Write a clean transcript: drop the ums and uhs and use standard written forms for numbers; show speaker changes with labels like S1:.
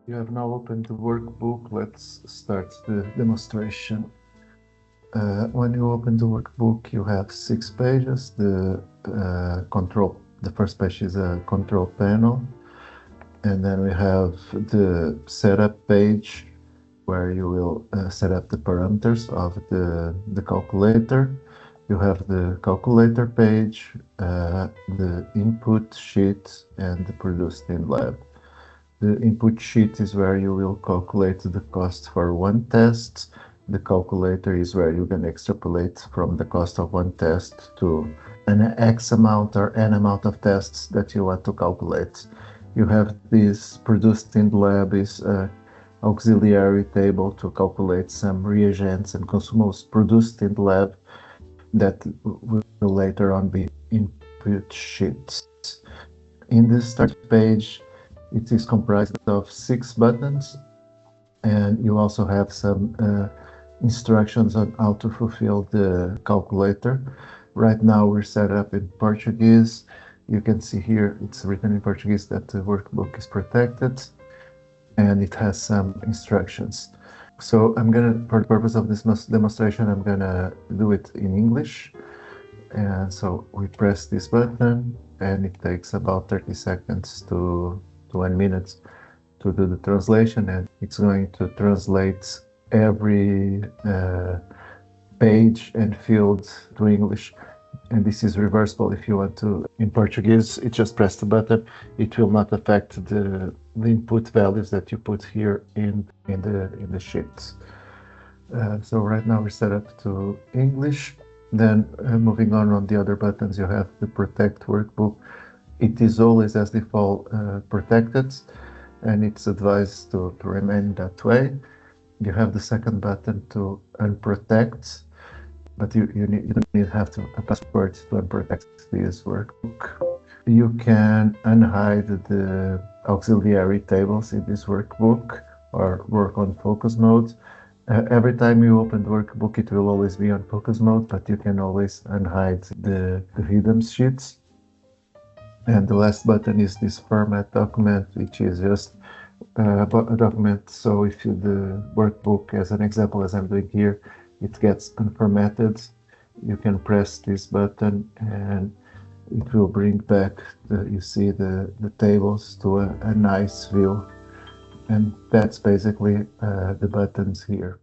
S1: You have now opened the workbook. Let's start the demonstration. When you open the workbook, you have 6 pages. The first page is a control panel, and then we have the setup page where you will set up the parameters of the calculator. You have the calculator page, the input sheet, and the produced in lab. The input sheet is where you will calculate the cost for one test. The calculator is where you can extrapolate from the cost of one test to an X amount or N amount of tests that you want to calculate. You have this produced in the lab is auxiliary table to calculate some reagents and consumables produced in the lab that will later on be input sheets. In the start page, it is comprised of 6 buttons, and you also have some instructions on how to fulfill the calculator. Right now we're set up in Portuguese. You can see here it's written in Portuguese that the workbook is protected, and it has some instructions. So for the purpose of this demonstration, I'm gonna do it in English. And so we press this button, and it takes about 30 seconds to 1 minute to do the translation, and it's going to translate every page and field to English. And this is reversible. If you want to in Portuguese, you just press the button. It will not affect the input values that you put here in the sheets. So right now we're set up to English. Then moving on the other buttons, you have the protect workbook. It is always as default protected, and it's advised to remain that way. You have the second button to unprotect, but you don't have a password to unprotect this workbook. You can unhide the auxiliary tables in this workbook or work on focus mode. Every time you open the workbook, it will always be on focus mode, but you can always unhide the hidden sheets. And the last button is this format document, which is just a document. So if the workbook, as an example, as I'm doing here, it gets unformatted, you can press this button and it will bring back you see the tables to a nice view. And that's basically the buttons here.